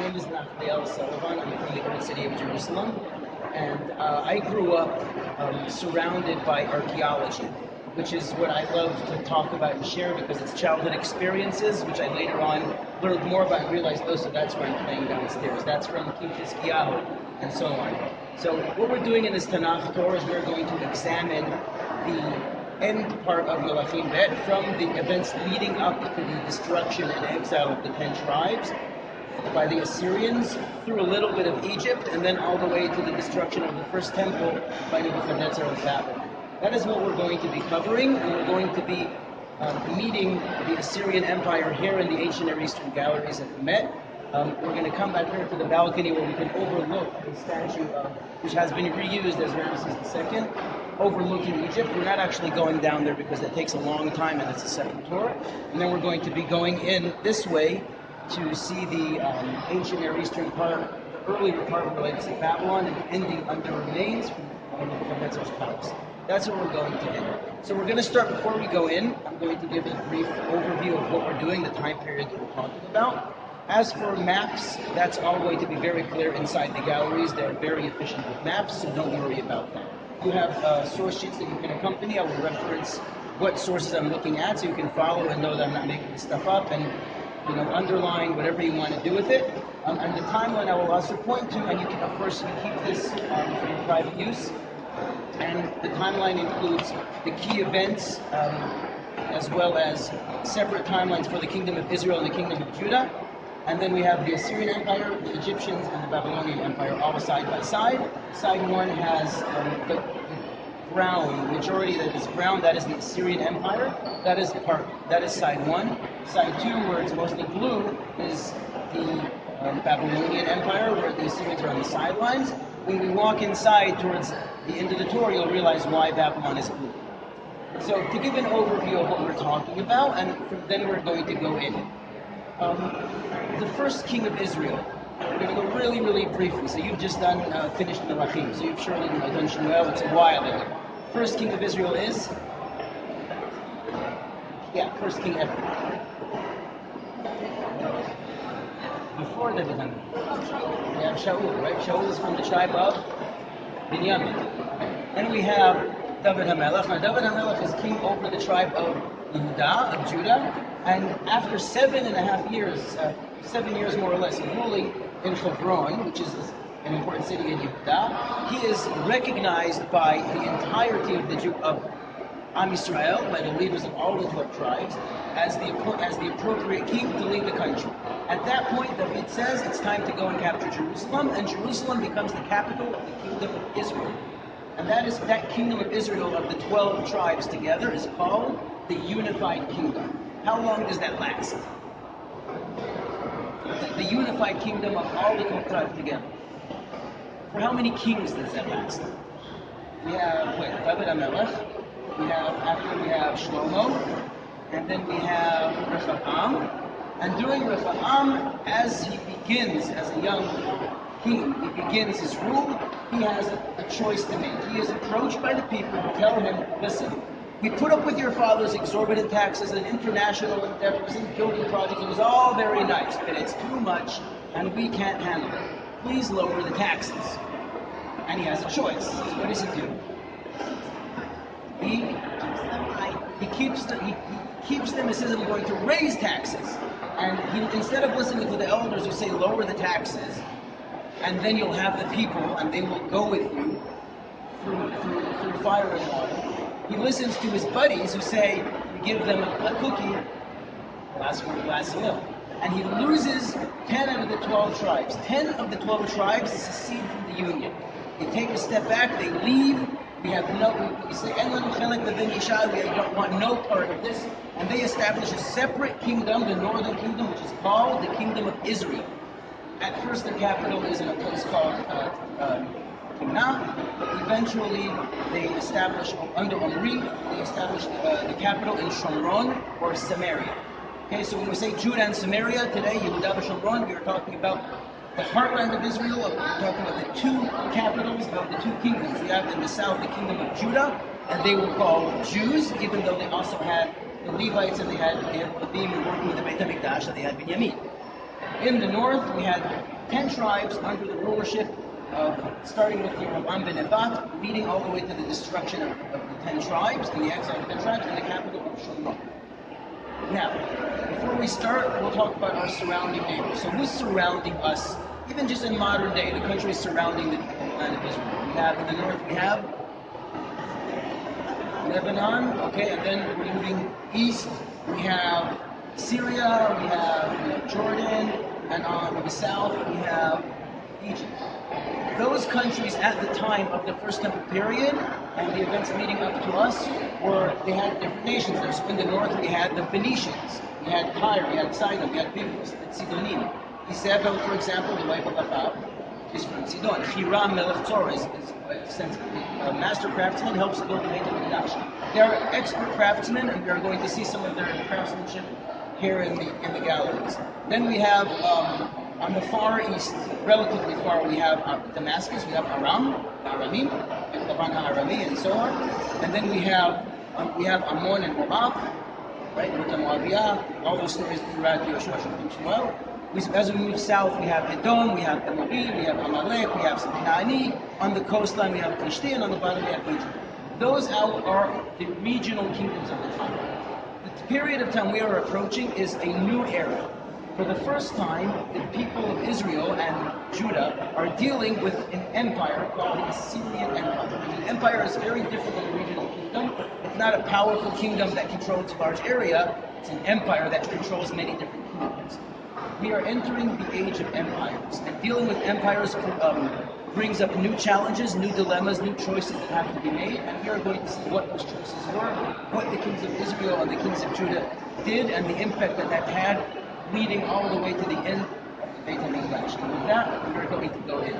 name is Nathaniel Sullivan. I'm from the old city of Jerusalem, and I grew up surrounded by archaeology, which is what I love to talk about and share because it's childhood experiences, which I later on learned more about and realized, oh, so that's where I'm playing downstairs. That's from King Chizkiyahu, and so on. So what we're doing in this Tanach tour is we're going to examine the end part of Melachim Bet from the events leading up to the destruction and exile of the 10 tribes by the Assyrians, through a little bit of Egypt, and then all the way to the destruction of the first temple by Nebuchadnezzar of Babylon. That is what we're going to be covering, and we're going to be meeting the Assyrian Empire here in the ancient Near Eastern galleries at the Met. We're going to come back here to the balcony where we can overlook the statue which has been reused as Ramses II, overlooking Egypt. We're not actually going down there because that takes a long time and it's a second tour. And then we're going to be going in this way to see the ancient Near Eastern part, the earlier part of the legacy of Babylon, and ending under remains from Nebuchadnezzar's palace. That's what we're going to end. So we're going to start, before we go in, I'm going to give a brief overview of what we're doing, the time period that we're talking about. As for maps, that's all going to be very clear inside the galleries. They're very efficient with maps, so don't worry about that. You have source sheets that you can accompany. I will reference what sources I'm looking at so you can follow and know that I'm not making this stuff up, and underline whatever you want to do with it. And the timeline I will also point to, and you can, of course, you keep this for your private use. And the timeline includes the key events, as well as separate timelines for the Kingdom of Israel and the Kingdom of Judah. And then we have the Assyrian Empire, the Egyptians, and the Babylonian Empire all side by side. Side one has the brown, majority that is brown, that is the Assyrian Empire. That is side one. Side two, where it's mostly blue, is the Babylonian Empire, where the Assyrians are on the sidelines. When we walk inside towards the end of the tour, you'll realize why Babylon is blue. So to give an overview of what we're talking about, and then we're going to go in. The first king of Israel, we're going to go really, really briefly. So you've just finished Melachim, so you've surely done Shmuel, it's a while ago. First king of Israel is? Yeah, first king ever. Before David HaMelech. We have Shaul, right? Shaul is from the tribe of Binyamin. Then we have David HaMelech. Now David HaMelech is king over the tribe of Yehudah, of Judah. And after 7.5 years, 7 years more or less, of ruling in Hebron, which is an important city in Yehudah, he is recognized by the entirety of Am Yisrael, by the leaders of all the 12 tribes, as the appropriate king to lead the country. At that point, David says it's time to go and capture Jerusalem, and Jerusalem becomes the capital of the kingdom of Israel. And that kingdom of Israel of the 12 tribes together is called the unified kingdom. How long does that last? The unified kingdom of all the 12 tribes together. For how many kings does that last? We have David HaMelech. We have Shlomo, and then we have Rehoboam. And during Rehoboam, as he begins as a young king, he begins his rule, he has a choice to make. He is approached by the people who tell him, listen, we put up with your father's exorbitant taxes and international endeavors and building projects. It was all very nice, but it's too much, and we can't handle it. Please lower the taxes. And he has a choice. So what does he do? He keeps them and says, I'm going to raise taxes. And instead of listening to the elders who say, lower the taxes, and then you'll have the people, and they will go with you through fire and water, he listens to his buddies who say, give them a cookie, last one a glass of milk. And he loses 10 out of the 12 tribes. 10 of the 12 tribes secede from the Union. They take a step back, they leave. We say, we don't want no part of this. And they establish a separate kingdom, the northern kingdom, which is called the Kingdom of Israel. At first, their capital is in a place called Tanach, but eventually they establish, under Omri, they establish the capital in Shomron, or Samaria. Okay, so when we say Judah and Samaria today, Yehudah and Shomron, we are talking about the heartland of Israel. We're talking about the two capitals of the two kingdoms. We have in the south the kingdom of Judah, and they were called Jews, even though they also had the Levites, and they had Levim working with the Beit HaMikdash, and they had Binyamin. In the north, we had 10 tribes under the rulership of, starting with Yeroboam ben Nebat, leading all the way to the destruction of the 10 tribes, and the exile of the 10 tribes, and the capital of Shalom. Now, before we start, we'll talk about our surrounding neighbors. So who's surrounding us? Even just in modern day, the countries surrounding the land of Israel. We have, in the north, we have Lebanon, okay, and then we're moving east, we have Syria, we have Jordan, and on the south, we have Egypt. Those countries at the time of the First Temple period and the events leading up to us they had different nations there. So in the north we had the Phoenicians, we had Tyre, we had Sidon, we had Byblos, the Sidonim. Isabel, for example, the wife of Ahab, is from Sidon. Hiram Melech Tzor is a master craftsman, helps build the Beit HaMikdash. They are expert craftsmen, and we are going to see some of their craftsmanship here in the galleries. Then we have on the far east, relatively far, we have Damascus, we have Aram, Aramim, and Laban HaArami, and so on. And then we have Ammon and Moab, right, with the Moabiyah, all those stories throughout Yeshua and Shmuel. As we move south, we have Edom, we have Amori, we have Amalek, we have Sinani. On the coastline, we have Plishti, and on the bottom, we have Egypt. Those are the regional kingdoms of the time. The period of time we are approaching is a new era. For the first time, the people of Israel and Judah are dealing with an empire called the Assyrian Empire. An empire is very different than a regional kingdom. It's not a powerful kingdom that controls a large area. It's an empire that controls many different kingdoms. We are entering the age of empires, and dealing with empires brings up new challenges, new dilemmas, new choices that have to be made, and we are going to see what those choices were, what the kings of Israel and the kings of Judah did, and the impact that had, leading all the way to the end of the Beit HaMikdash. And with that, we are going to go in.